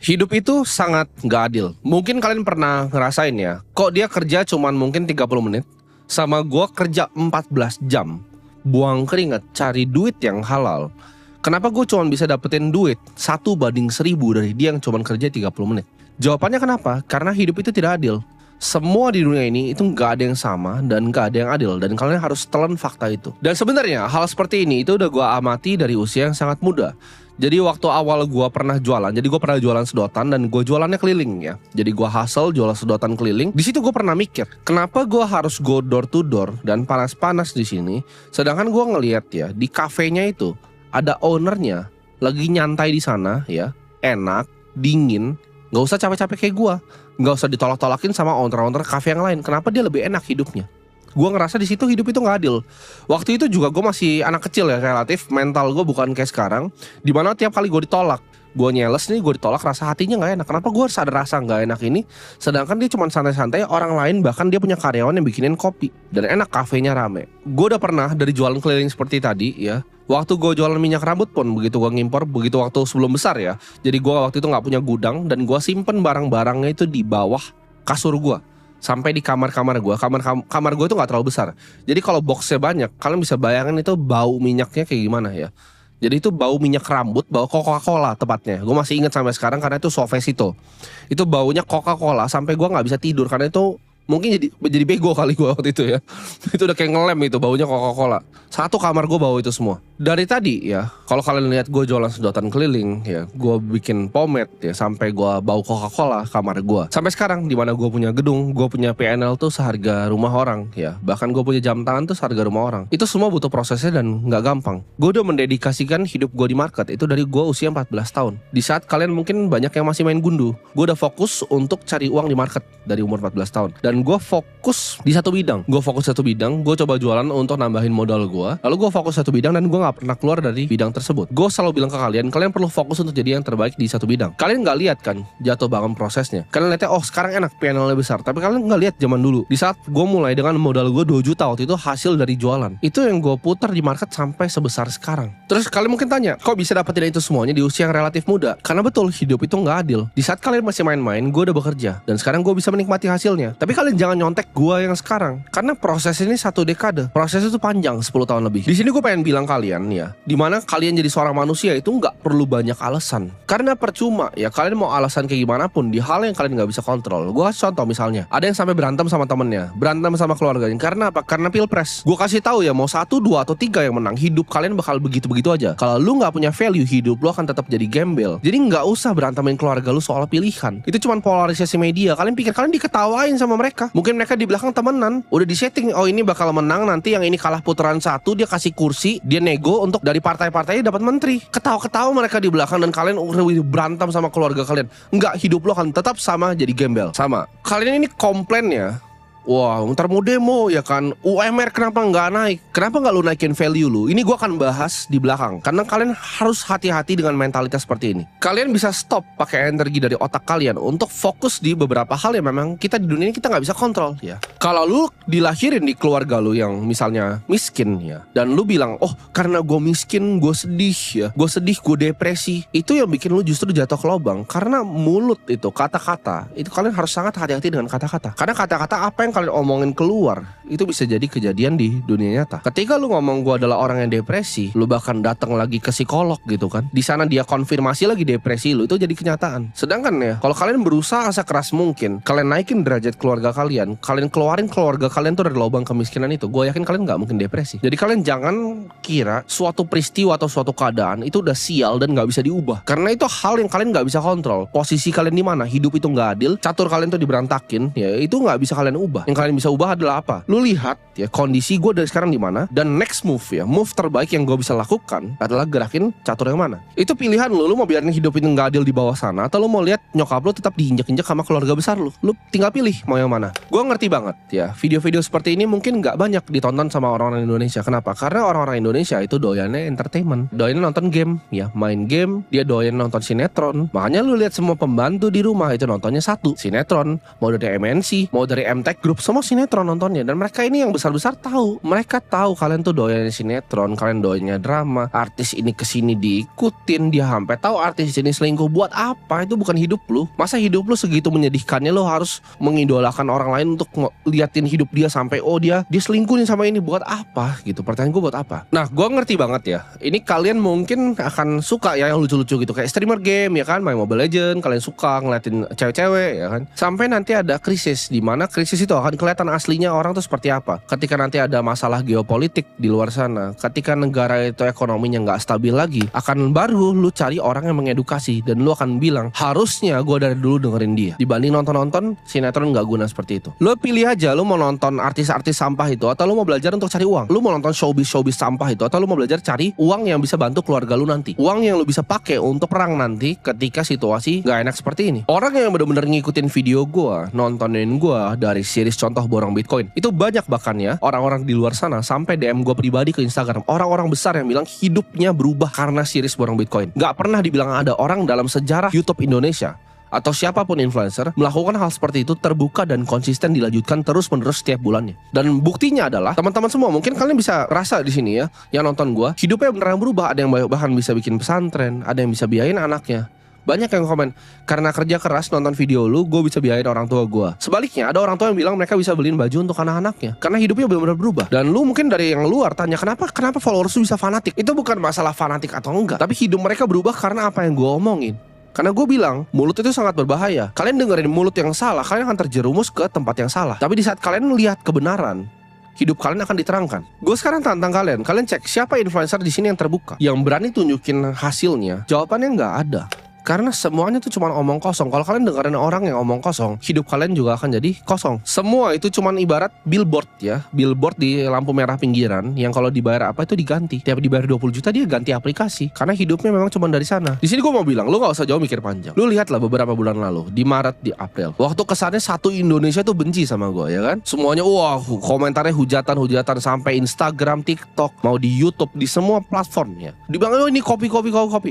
Hidup itu sangat gak adil. Mungkin kalian pernah ngerasain ya, kok dia kerja cuman mungkin 30 menit, sama gua kerja 14 jam, buang keringat, cari duit yang halal. Kenapa gue cuma bisa dapetin duit 1/1000 dari dia yang cuma kerja 30 menit? Jawabannya kenapa? Karena hidup itu tidak adil. Semua di dunia ini itu gak ada yang sama dan gak ada yang adil. Dan kalian harus telan fakta itu. Dan sebenarnya hal seperti ini itu udah gue amati dari usia yang sangat muda. Jadi waktu awal gue pernah jualan, jadi gue pernah jualan sedotan dan gue jualannya keliling ya. Jadi gue hustle jualan sedotan keliling. Di situ gue pernah mikir, kenapa gue harus go door to door dan panas-panas di sini, sedangkan gue ngelihat ya di kafenya itu ada ownernya lagi nyantai di sana ya, enak, dingin, nggak usah capek-capek kayak gue, nggak usah ditolak-tolakin sama owner-owner kafe yang lain. Kenapa dia lebih enak hidupnya? Gue ngerasa di situ hidup itu nggak adil. Waktu itu juga gue masih anak kecil ya, relatif mental gue bukan kayak sekarang, dimana tiap kali gue ditolak, gue nyeles nih, gue ditolak, rasa hatinya nggak enak. Kenapa gue harus ada rasa nggak enak ini? Sedangkan dia cuma santai-santai, orang lain bahkan dia punya karyawan yang bikinin kopi dan enak, kafenya rame. Gue udah pernah dari jualan keliling seperti tadi ya. Waktu gue jualan minyak rambut pun begitu gue ngimpor, begitu waktu sebelum besar ya. Jadi gue waktu itu nggak punya gudang dan gue simpen barang-barangnya itu di bawah kasur gue. Sampai di kamar-kamar gue, kamar gue itu nggak terlalu besar. Jadi kalau boxnya banyak, kalian bisa bayangin itu bau minyaknya kayak gimana ya. Jadi itu bau minyak rambut, bau Coca-Cola tepatnya. Gue masih ingat sampai sekarang karena itu Suavecito. Itu baunya Coca-Cola sampai gue nggak bisa tidur karena itu mungkin jadi bego kali gue waktu itu ya. Itu udah kayak ngelem itu baunya Coca-Cola. Satu kamar gue bau itu semua. Dari tadi ya, kalau kalian lihat gue jualan sedotan keliling ya, gue bikin pomade ya, sampai gue bau Coca-Cola kamar gue. Sampai sekarang di mana gue punya gedung, gue punya PNL tuh seharga rumah orang ya. Bahkan gue punya jam tangan tuh seharga rumah orang. Itu semua butuh prosesnya dan nggak gampang. Gue udah mendedikasikan hidup gue di market itu dari gue usia 14 tahun. Di saat kalian mungkin banyak yang masih main gundu, gue udah fokus untuk cari uang di market dari umur 14 tahun. Dan gue fokus di satu bidang. Gue coba jualan untuk nambahin modal gue. Lalu gue fokus satu bidang dan gue gak pernah keluar dari bidang tersebut. Gue selalu bilang ke kalian perlu fokus untuk jadi yang terbaik di satu bidang. Kalian gak lihat kan jatuh bangun prosesnya. Kalian lihatnya oh sekarang enak, PNL-nya besar. Tapi kalian gak lihat zaman dulu. Di saat gue mulai dengan modal gue 2 juta waktu itu, hasil dari jualan itu yang gue putar di market sampai sebesar sekarang. Terus kalian mungkin tanya, kok bisa dapetin itu semuanya di usia yang relatif muda? Karena betul, hidup itu gak adil. Di saat kalian masih main-main, gue udah bekerja dan sekarang gue bisa menikmati hasilnya. Tapi kalian jangan nyontek gue yang sekarang, karena proses ini 1 dekade. Proses itu panjang, 10 tahun lebih. Di sini gue pengen bilang kalian ya, dimana kalian jadi seorang manusia itu nggak perlu banyak alasan. Karena percuma ya, kalian mau alasan kayak gimana pun di hal yang kalian nggak bisa kontrol. Gue kasih contoh misalnya, ada yang sampai berantem sama temennya, berantem sama keluarganya. Karena apa? Karena pilpres. Gue kasih tahu ya, mau 1, 2, atau 3 yang menang, hidup kalian bakal begitu-begitu aja. Kalau lu nggak punya value, hidup lu akan tetap jadi gembel. Jadi nggak usah berantemin keluarga lu soal pilihan. Itu cuma polarisasi media. Kalian pikir kalian diketawain sama mereka? Mungkin mereka di belakang temenan, udah disetting, oh ini bakal menang, nanti yang ini kalah putaran 1, dia kasih kursi, dia nego untuk dari partai-partainya dapat menteri. Ketawa-ketawa mereka di belakang dan kalian berantem sama keluarga kalian. Enggak, hidup lo akan tetap sama jadi gembel. Sama. Kalian ini komplain ya, wah, ntar mau demo ya kan, UMR kenapa nggak naik? Kenapa nggak lu naikin value lu? Ini gue akan bahas di belakang. Karena kalian harus hati-hati dengan mentalitas seperti ini. Kalian bisa stop pakai energi dari otak kalian untuk fokus di beberapa hal yang memang kita di dunia ini kita nggak bisa kontrol ya. Kalau lu dilahirin di keluarga lu yang misalnya miskin ya, dan lu bilang, oh karena gue miskin gue sedih ya, gue depresi, itu yang bikin lu justru jatuh ke lubang. Karena mulut itu, kata-kata itu kalian harus sangat hati-hati dengan kata-kata. Karena kata-kata apa yang kalian omongin keluar itu bisa jadi kejadian di dunia nyata. Ketika lu ngomong gue adalah orang yang depresi, lu bahkan datang lagi ke psikolog gitu kan, di sana dia konfirmasi lagi depresi lu, itu jadi kenyataan. Sedangkan ya, kalau kalian berusaha sekeras mungkin, kalian naikin derajat keluarga kalian keluarin keluarga kalian tuh dari lubang kemiskinan itu, gue yakin kalian nggak mungkin depresi. Jadi kalian jangan kira suatu peristiwa atau suatu keadaan itu udah sial dan nggak bisa diubah, karena itu hal yang kalian nggak bisa kontrol. Posisi kalian di mana, hidup itu nggak adil, catur kalian tuh diberantakin, ya itu nggak bisa kalian ubah. Yang kalian bisa ubah adalah apa? Lu lihat ya kondisi gue dari sekarang di mana, dan next move ya, move terbaik yang gue bisa lakukan adalah gerakin catur yang mana. Itu pilihan lu. Lu mau biarin hidup itu nggak adil di bawah sana, atau lu mau lihat nyokap lu tetap diinjek-injek sama keluarga besar lu. Lu tinggal pilih mau yang mana. Gue ngerti banget ya, video-video seperti ini mungkin nggak banyak ditonton sama orang-orang Indonesia. Kenapa? Karena orang-orang Indonesia itu doyannya entertainment, doyannya nonton game ya, main game, dia doyan nonton sinetron. Makanya lu lihat semua pembantu di rumah itu nontonnya satu sinetron, mau dari MNC, mau dari MTech Group, hidup semua sinetron nontonnya. Dan mereka ini yang besar-besar tahu. Mereka tahu kalian tuh doyannya sinetron, kalian doyannya drama. Artis ini kesini diikutin, dia sampai tahu artis ini selingkuh. Buat apa? Itu bukan hidup lu. Masa hidup lu segitu menyedihkannya lo harus mengidolakan orang lain untuk liatin hidup dia sampai dia selingkuh nih sama ini. Buat apa gitu? Pertanyaan gue buat apa? Nah, gue ngerti banget ya. Ini kalian mungkin akan suka ya yang lucu-lucu gitu, kayak streamer game ya kan, main Mobile Legends, kalian suka ngeliatin cewek-cewek ya kan. Sampai nanti ada krisis, di mana krisis itu akan kelihatan aslinya orang tuh seperti apa. Ketika nanti ada masalah geopolitik di luar sana, ketika negara itu ekonominya nggak stabil lagi, akan baru lu cari orang yang mengedukasi dan lu akan bilang harusnya gue dari dulu dengerin dia dibanding nonton sinetron nggak guna seperti itu. Lu pilih aja, lu mau nonton artis-artis sampah itu atau lu mau belajar untuk cari uang. Lu mau nonton showbiz sampah itu atau lu mau belajar cari uang yang bisa bantu keluarga lu nanti, uang yang lu bisa pakai untuk perang nanti ketika situasi nggak enak seperti ini. Orang yang benar-benar ngikutin video gue, nontonin gue dari series contoh borong Bitcoin, itu banyak bahkan ya orang-orang di luar sana sampai DM gue pribadi ke Instagram, orang-orang besar yang bilang hidupnya berubah karena series borong Bitcoin. Nggak pernah dibilang ada orang dalam sejarah YouTube Indonesia atau siapapun influencer melakukan hal seperti itu terbuka dan konsisten dilanjutkan terus-menerus setiap bulannya. Dan buktinya adalah teman-teman semua, mungkin kalian bisa rasa di sini ya, yang nonton gue, hidupnya beneran berubah. Ada yang bahkan bisa bikin pesantren, ada yang bisa biayain anaknya. Banyak yang komen, karena kerja keras nonton video lu, gue bisa biayain orang tua gue. Sebaliknya, ada orang tua yang bilang mereka bisa beliin baju untuk anak-anaknya karena hidupnya benar-benar berubah. Dan lu mungkin dari yang luar tanya, kenapa followers lu bisa fanatik? Itu bukan masalah fanatik atau enggak, tapi hidup mereka berubah karena apa yang gue omongin. Karena gue bilang, mulut itu sangat berbahaya. Kalian dengerin mulut yang salah, kalian akan terjerumus ke tempat yang salah. Tapi di saat kalian melihat kebenaran, hidup kalian akan diterangkan. Gue sekarang tantang kalian cek siapa influencer di sini yang terbuka, yang berani tunjukin hasilnya. Jawabannya nggak ada. Karena semuanya tuh cuma omong kosong. Kalau kalian dengerin orang yang omong kosong, hidup kalian juga akan jadi kosong. Semua itu cuma ibarat billboard ya. Billboard di lampu merah pinggiran yang kalau dibayar apa itu diganti. Tiap dibayar 20 juta dia ganti aplikasi. Karena hidupnya memang cuma dari sana. Di sini gue mau bilang, lu gak usah jauh mikir panjang. Lu lihatlah beberapa bulan lalu, di Maret, di April, waktu kesannya satu Indonesia tuh benci sama gue ya kan. Semuanya wah komentarnya hujatan sampai Instagram, TikTok, mau di YouTube, di semua platform ya. Dibilang ini copy.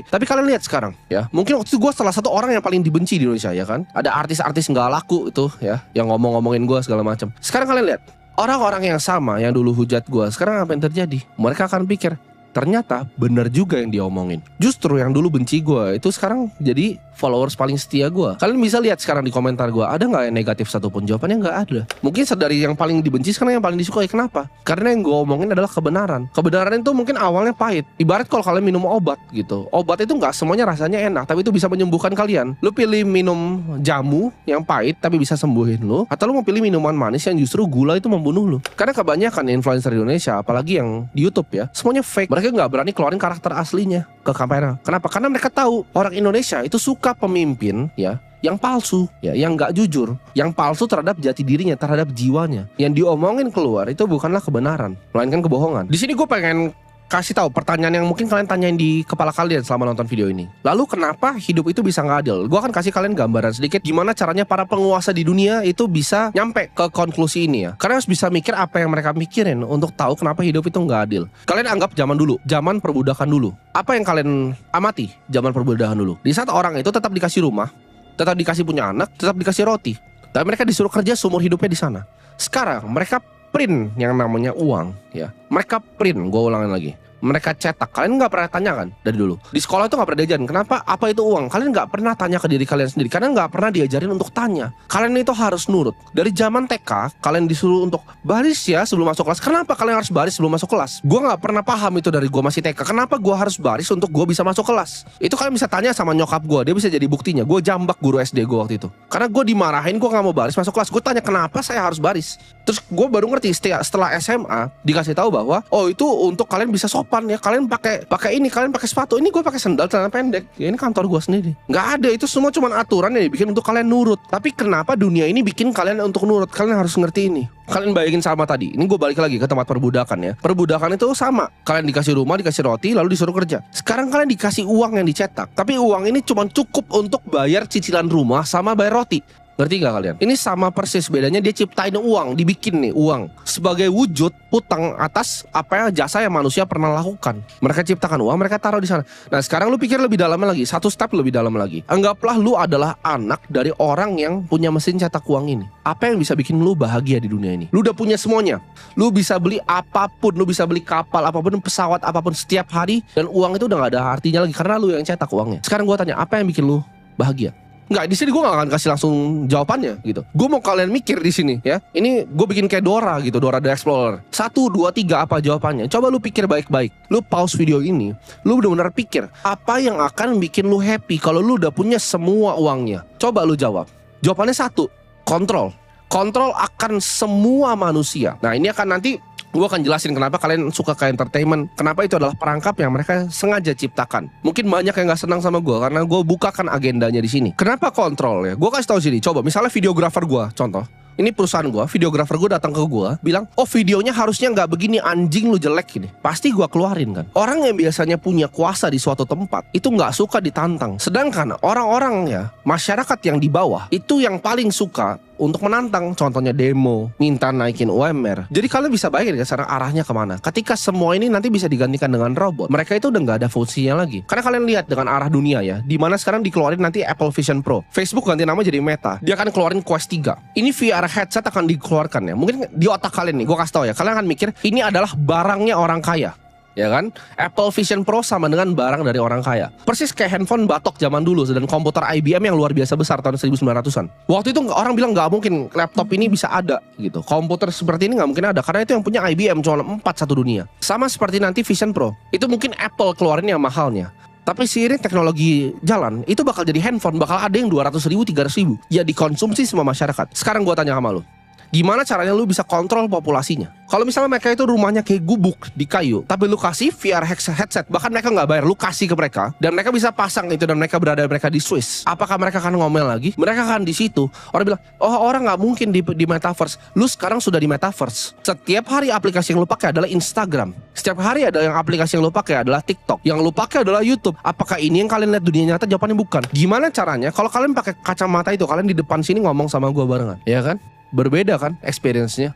Tapi kalian lihat sekarang ya. Mungkin itu gue salah satu orang yang paling dibenci di Indonesia ya kan. Ada artis-artis nggak laku itu ya, yang ngomongin gue segala macam. Sekarang kalian lihat, orang-orang yang sama yang dulu hujat gue, sekarang apa yang terjadi? Mereka akan pikir, ternyata benar juga yang dia omongin. Justru yang dulu benci gue itu sekarang jadi followers paling setia gue. Kalian bisa lihat sekarang di komentar gue, ada nggak yang negatif satupun? Jawabannya nggak ada. Mungkin dari yang paling dibenci sekarang yang paling disukai. Kenapa? Karena yang gue omongin adalah kebenaran. Kebenaran itu mungkin awalnya pahit. Ibarat kalau kalian minum obat gitu, obat itu nggak semuanya rasanya enak, tapi itu bisa menyembuhkan kalian. Lu pilih minum jamu yang pahit tapi bisa sembuhin lu, atau lu mau pilih minuman manis yang justru gula itu membunuh lu? Karena kebanyakan influencer di Indonesia, apalagi yang di YouTube ya, semuanya fake. Mereka nggak berani keluarin karakter aslinya ke kamera. Kenapa? Karena mereka tahu orang Indonesia itu suka pemimpin ya yang palsu ya, yang nggak jujur, yang palsu terhadap jati dirinya, terhadap jiwanya. Yang diomongin keluar itu bukanlah kebenaran, melainkan kebohongan. Di sini gue pengen kasih tahu pertanyaan yang mungkin kalian tanyain di kepala kalian selama nonton video ini. Lalu kenapa hidup itu bisa nggak adil? Gue akan kasih kalian gambaran sedikit gimana caranya para penguasa di dunia itu bisa nyampe ke konklusi ini ya. Kalian harus bisa mikir apa yang mereka mikirin untuk tahu kenapa hidup itu nggak adil. Kalian anggap zaman dulu, zaman perbudakan dulu. Apa yang kalian amati zaman perbudakan dulu? Di saat orang itu tetap dikasih rumah, tetap dikasih punya anak, tetap dikasih roti, tapi mereka disuruh kerja seumur hidupnya di sana. Sekarang mereka print yang namanya uang ya. Mereka print, gue ulangin lagi, mereka cetak. Kalian gak pernah tanya kan dari dulu? Di sekolah itu gak pernah diajarin kenapa, apa itu uang. Kalian gak pernah tanya ke diri kalian sendiri, karena gak pernah diajarin untuk tanya. Kalian itu harus nurut. Dari zaman TK kalian disuruh untuk baris ya sebelum masuk kelas. Kenapa kalian harus baris sebelum masuk kelas? Gue gak pernah paham itu dari gue masih TK. Kenapa gue harus baris untuk gue bisa masuk kelas? Itu kalian bisa tanya sama nyokap gue, dia bisa jadi buktinya. Gue jambak guru SD gue waktu itu karena gue dimarahin, gue gak mau baris masuk kelas. Gue tanya kenapa saya harus baris. Terus gue baru ngerti setelah SMA dikasih tahu bahwa oh itu untuk kalian bisa sopan ya. Kalian pakai ini, kalian pakai sepatu. Ini gue pakai sandal celana pendek. Ya ini kantor gue sendiri. Nggak ada, itu semua cuma aturan yang dibikin untuk kalian nurut. Tapi kenapa dunia ini bikin kalian untuk nurut? Kalian harus ngerti ini. Kalian bayangin sama tadi. Ini gue balik lagi ke tempat perbudakan ya. Perbudakan itu sama. Kalian dikasih rumah, dikasih roti, lalu disuruh kerja. Sekarang kalian dikasih uang yang dicetak. Tapi uang ini cuma cukup untuk bayar cicilan rumah sama bayar roti. Ngerti gak kalian? Ini sama persis, bedanya dia ciptain uang, dibikin nih uang sebagai wujud hutang atas apa yang jasa yang manusia pernah lakukan. Mereka ciptakan uang, mereka taruh di sana. Nah sekarang lu pikir lebih dalam lagi, satu step lebih dalam lagi. Anggaplah lu adalah anak dari orang yang punya mesin cetak uang ini. Apa yang bisa bikin lu bahagia di dunia ini? Lu udah punya semuanya. Lu bisa beli apapun, lu bisa beli kapal apapun, pesawat apapun setiap hari, dan uang itu udah gak ada artinya lagi karena lu yang cetak uangnya. Sekarang gua tanya, apa yang bikin lu bahagia? Nggak, di sini gue nggak akan kasih langsung jawabannya gitu. Gue mau kalian mikir di sini ya. Ini gue bikin kayak Dora gitu, Dora the Explorer. 1, 2, 3 apa jawabannya? Coba lu pikir baik-baik. Lu pause video ini, lu benar-benar pikir apa yang akan bikin lu happy kalau lu udah punya semua uangnya. Coba lu jawab. Jawabannya 1, kontrol. Kontrol akan semua manusia. Nah ini akan nanti gue akan jelasin kenapa kalian suka ke entertainment. Kenapa itu adalah perangkap yang mereka sengaja ciptakan. Mungkin banyak yang gak senang sama gue karena gue bukakan agendanya di sini. Kenapa kontrol ya? Gue kasih tahu sini. Coba misalnya videografer gue, contoh. Ini perusahaan gue, videografer gue datang ke gue, bilang, oh videonya harusnya nggak begini, anjing lu jelek gini. Pasti gue keluarin kan. Orang yang biasanya punya kuasa di suatu tempat itu nggak suka ditantang. Sedangkan orang-orang ya, masyarakat yang di bawah itu yang paling suka untuk menantang. Contohnya demo, minta naikin UMR. Jadi kalian bisa bayangin ya sekarang arahnya kemana. Ketika semua ini nanti bisa digantikan dengan robot, mereka itu udah nggak ada fungsinya lagi. Karena kalian lihat dengan arah dunia ya, dimana sekarang dikeluarin nanti Apple Vision Pro, Facebook ganti nama jadi Meta, dia akan keluarin Quest 3. Ini VR headset akan dikeluarkan ya. Mungkin di otak kalian nih, gue kasih tau ya, kalian akan mikir ini adalah barangnya orang kaya, ya kan? Apple Vision Pro sama dengan barang dari orang kaya. Persis kayak handphone batok zaman dulu dan komputer IBM yang luar biasa besar tahun 1900-an. Waktu itu orang bilang nggak mungkin laptop ini bisa ada gitu. Komputer seperti ini nggak mungkin ada karena itu yang punya IBM cuma 4 satu dunia. Sama seperti nanti Vision Pro. Itu mungkin Apple keluarin yang mahalnya. Tapi seiring teknologi jalan, itu bakal jadi handphone, bakal ada yang 200 ribu, 300 ribu. Ya dikonsumsi semua masyarakat. Sekarang gue tanya sama lu, gimana caranya lu bisa kontrol populasinya? Kalau misalnya mereka itu rumahnya kayak gubuk di kayu, tapi lu kasih VR headset, bahkan mereka nggak bayar, lu kasih ke mereka, dan mereka bisa pasang itu, dan mereka berada mereka di Swiss. Apakah mereka akan ngomel lagi? Mereka akan di situ. Orang bilang, oh orang nggak mungkin di metaverse. Lu sekarang sudah di metaverse. Setiap hari aplikasi yang lu pakai adalah Instagram. Setiap hari ada yang aplikasi yang lu pakai adalah TikTok. Yang lu pakai adalah YouTube. Apakah ini yang kalian lihat dunia nyata? Jawabannya bukan. Gimana caranya? Kalau kalian pakai kacamata itu, kalian di depan sini ngomong sama gua barengan, ya kan? Berbeda kan experience-nya.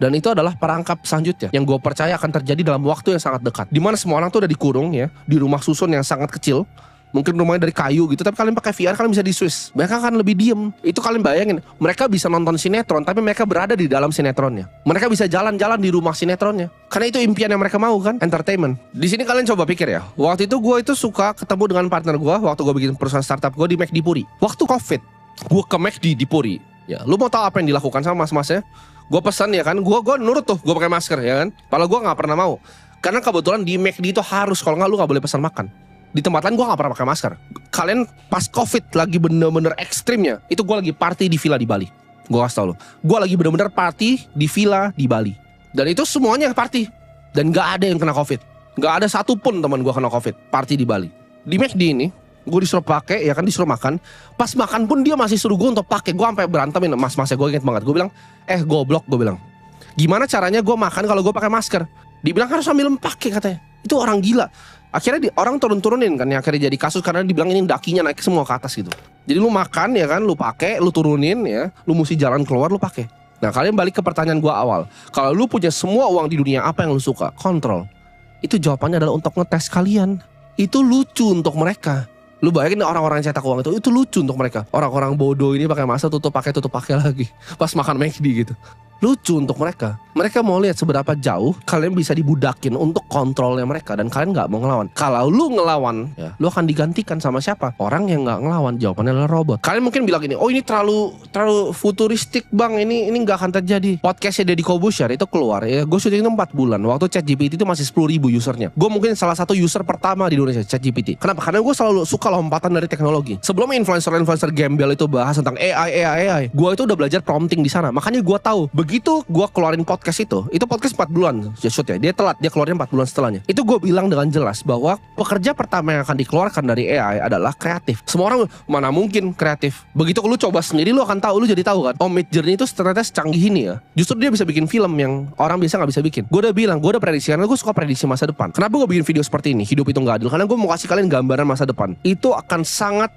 Dan itu adalah perangkap selanjutnya yang gue percaya akan terjadi dalam waktu yang sangat dekat. Dimana semua orang tuh udah dikurung ya, di rumah susun yang sangat kecil. Mungkin rumahnya dari kayu gitu, tapi kalian pakai VR, kalian bisa di Swiss. Mereka akan lebih diem. Itu kalian bayangin, mereka bisa nonton sinetron, tapi mereka berada di dalam sinetronnya. Mereka bisa jalan-jalan di rumah sinetronnya. Karena itu impian yang mereka mau kan, entertainment. Di sini kalian coba pikir ya. Waktu itu gue itu suka ketemu dengan partner gue, waktu gue bikin perusahaan startup gue di McD Puri. Waktu COVID, gue ke McD di Puri. Ya, lu mau tahu apa yang dilakukan sama mas-masnya? Gue pesan ya kan, gue nurut tuh, gue pakai masker ya kan. Padahal gue nggak pernah mau, karena kebetulan di McD itu harus, kalau nggak lu nggak boleh pesan makan. Di tempat lain gue nggak pernah pakai masker. Kalian pas COVID lagi bener-bener ekstrimnya, itu gue lagi party di villa di Bali. Gue kasih tau lu, gue lagi bener-bener party di villa di Bali. Dan itu semuanya party, dan nggak ada yang kena COVID. Nggak ada satupun teman gue kena COVID party di Bali. Di McD ini gue disuruh pakai, ya kan, disuruh makan. Pas makan pun dia masih suruh gue untuk pakai. Gue sampai berantemin mas-masnya, gue inget banget. Gue bilang, goblok, gue bilang, gimana caranya gue makan kalau gue pakai masker? Dibilang harus sambil pakai katanya. Itu orang gila. Akhirnya orang turun-turunin kan, ya, akhirnya jadi kasus karena dibilang ini dakinya naik semua ke atas gitu. Jadi lu makan ya kan, lu pakai, lu turunin ya, lu mesti jalan keluar, lu pakai. Nah kalian balik ke pertanyaan gue awal. Kalau lu punya semua uang di dunia, apa yang lu suka? Kontrol. Itu jawabannya adalah untuk ngetes kalian. Itu lucu untuk mereka. Lu bayangin orang-orang yang cetak uang itu lucu untuk mereka. Orang-orang bodoh ini pakai masa tutup pakai lagi pas makan McD gitu. Lucu untuk mereka. Mereka mau lihat seberapa jauh kalian bisa dibudakin untuk kontrolnya mereka, dan kalian nggak mau ngelawan. Kalau lu ngelawan, ya, lu akan digantikan sama siapa? Orang yang nggak ngelawan. Jawabannya adalah robot. Kalian mungkin bilang ini, oh ini terlalu futuristik bang, ini nggak akan terjadi. Podcastnya Deddy Corbuzier itu keluar ya, gue syuting itu 4 bulan. Waktu ChatGPT itu masih 10.000 usernya. Gue mungkin salah satu user pertama di Indonesia ChatGPT. Kenapa? Karena gue selalu suka lompatan dari teknologi. Sebelum influencer gembel itu bahas tentang AI, gue itu udah belajar prompting di sana. Makanya gue tahu begitu gue keluarin podcast podcast itu podcast 4 bulan shootnya. Dia telat, dia keluarnya 4 bulan setelahnya. Itu gue bilang dengan jelas bahwa pekerja pertama yang akan dikeluarkan dari AI adalah kreatif. Semua orang, mana mungkin kreatif. Begitu lu coba sendiri, lu akan tahu, lu jadi tahu kan, oh Midjourney itu ternyata secanggih ini ya. Justru dia bisa bikin film yang orang biasa gak bisa bikin. Gue udah bilang, gue udah prediksi, karena gue suka prediksi masa depan. Kenapa gue bikin video seperti ini, hidup itu gak adil? Karena gue mau kasih kalian gambaran masa depan. Itu akan sangat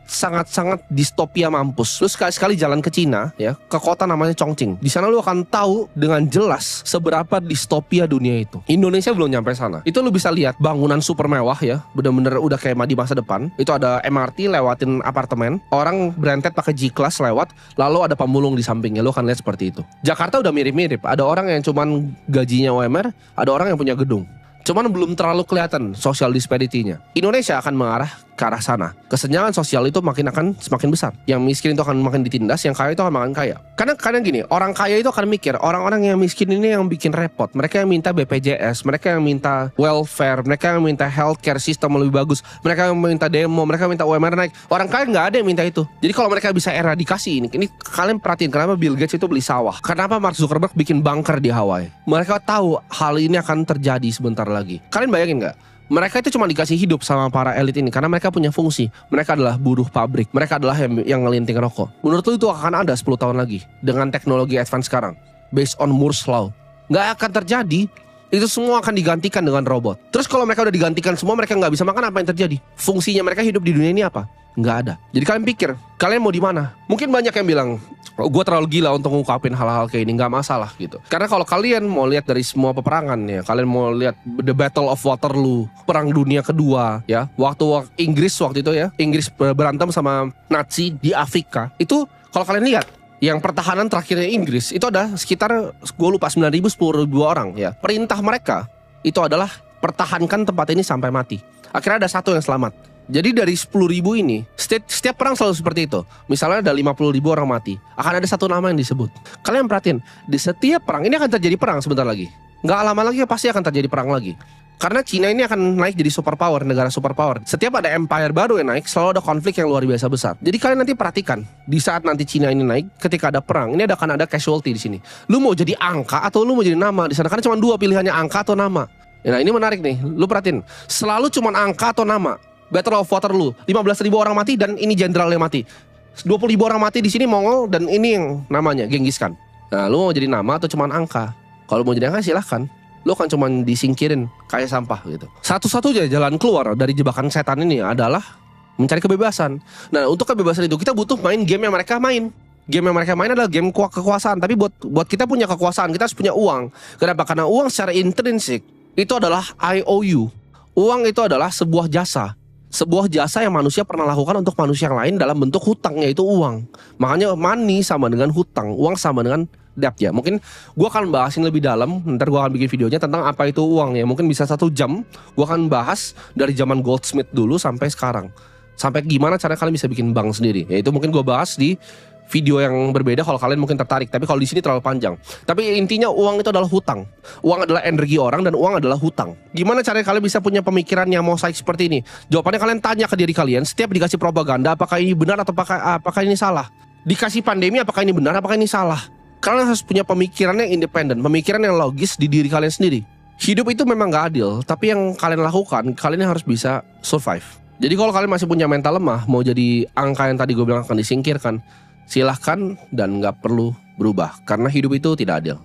distopia mampus. Lu sekali-sekali jalan ke Cina ya, ke kota namanya Chongqing. Di sana lu akan tahu dengan jelas seberapa distopia dunia itu. Indonesia belum nyampe sana. Itu lu bisa lihat bangunan super mewah ya, bener-bener udah kayak di masa depan. Itu ada MRT lewatin apartemen, orang berentet pakai G-Class lewat, lalu ada pemulung di sampingnya. Lu akan lihat seperti itu. Jakarta udah mirip-mirip. Ada orang yang cuman gajinya UMR, ada orang yang punya gedung. Cuman belum terlalu kelihatan social disparity-nya. Indonesia akan mengarah ke arah sana. Kesenjangan sosial itu akan semakin besar. Yang miskin itu akan makin ditindas, yang kaya itu akan makin kaya. Karena kadang gini, orang kaya itu akan mikir, orang-orang yang miskin ini yang bikin repot. Mereka yang minta BPJS, mereka yang minta welfare, mereka yang minta healthcare system lebih bagus, mereka yang minta demo, mereka minta UMR naik. Orang kaya nggak ada yang minta itu. Jadi kalau mereka bisa eradikasi ini kalian perhatiin kenapa Bill Gates itu beli sawah, kenapa Mark Zuckerberg bikin bunker di Hawaii. Mereka tahu hal ini akan terjadi sebentar lagi. Kalian bayangin nggak? Mereka itu cuma dikasih hidup sama para elit ini karena mereka punya fungsi. Mereka adalah buruh pabrik. Mereka adalah yang ngelinting rokok. Menurut lu itu akan ada 10 tahun lagi dengan teknologi advance sekarang, based on Moore's Law? Nggak akan terjadi. Itu semua akan digantikan dengan robot. Terus kalau mereka udah digantikan semua, mereka nggak bisa makan, apa yang terjadi? Fungsinya mereka hidup di dunia ini apa? Nggak ada. Jadi kalian pikir, kalian mau di mana? Mungkin banyak yang bilang, oh, gue terlalu gila untuk ngungkapin hal-hal kayak ini. Nggak masalah gitu. Karena kalau kalian mau lihat dari semua peperangan ya, kalian mau lihat The Battle of Waterloo, Perang Dunia Kedua ya, waktu Inggris waktu itu ya, Inggris berantem sama Nazi di Afrika. Itu kalau kalian lihat, yang pertahanan terakhirnya Inggris itu ada sekitar, gue lupa, 9.000, 10.000 orang ya. Perintah mereka itu adalah pertahankan tempat ini sampai mati. Akhirnya ada satu yang selamat. Jadi dari 10.000 ini, setiap perang selalu seperti itu. Misalnya ada 50.000 orang mati, akan ada satu nama yang disebut. Kalian perhatiin, di setiap perang ini akan terjadi perang sebentar lagi. Nggak lama lagi pasti akan terjadi perang lagi. Karena Cina ini akan naik jadi superpower, negara superpower. Setiap ada empire baru yang naik, selalu ada konflik yang luar biasa besar. Jadi kalian nanti perhatikan, di saat nanti Cina ini naik, ketika ada perang, ini akan ada casualty di sini. Lu mau jadi angka atau lu mau jadi nama di sana? Karena cuma dua pilihannya, angka atau nama. Nah ini menarik nih, lu perhatiin, selalu cuma angka atau nama. Battle of Waterloo, 15.000 orang mati dan ini jenderal yang mati. 20.000 orang mati di sini Mongol dan ini yang namanya Genghis Khan. Nah, lu mau jadi nama atau cuman angka? Kalau mau jadi angka silahkan. Lu kan cuman disingkirin kayak sampah gitu. Satu-satunya jalan keluar dari jebakan setan ini adalah mencari kebebasan. Nah, untuk kebebasan itu kita butuh main game yang mereka main. Game yang mereka main adalah game kekuasaan. Tapi buat kita punya kekuasaan, kita harus punya uang. Kenapa? Karena uang secara intrinsik itu adalah IOU. Uang itu adalah sebuah jasa. Sebuah jasa yang manusia pernah lakukan untuk manusia yang lain dalam bentuk hutang, yaitu uang. Makanya money sama dengan hutang, uang sama dengan debt ya. Mungkin gue akan bahasin lebih dalam, ntar gue akan bikin videonya tentang apa itu uang ya. Mungkin bisa 1 jam, gue akan bahas dari zaman Goldsmith dulu sampai sekarang. Sampai gimana cara kalian bisa bikin bank sendiri. Ya itu mungkin gue bahas di video yang berbeda kalau kalian mungkin tertarik. Tapi kalau di sini terlalu panjang. Tapi intinya uang itu adalah hutang. Uang adalah energi orang dan uang adalah hutang. Gimana caranya kalian bisa punya pemikiran yang mosaik seperti ini? Jawabannya kalian tanya ke diri kalian. Setiap dikasih propaganda, apakah ini benar atau apakah ini salah? Dikasih pandemi, apakah ini benar, apakah ini salah? Kalian harus punya pemikiran yang independen, pemikiran yang logis di diri kalian sendiri. Hidup itu memang gak adil, tapi yang kalian lakukan, kalian harus bisa survive. Jadi kalau kalian masih punya mental lemah, mau jadi angka yang tadi gue bilang akan disingkirkan, silahkan dan gak perlu berubah. Karena hidup itu tidak adil.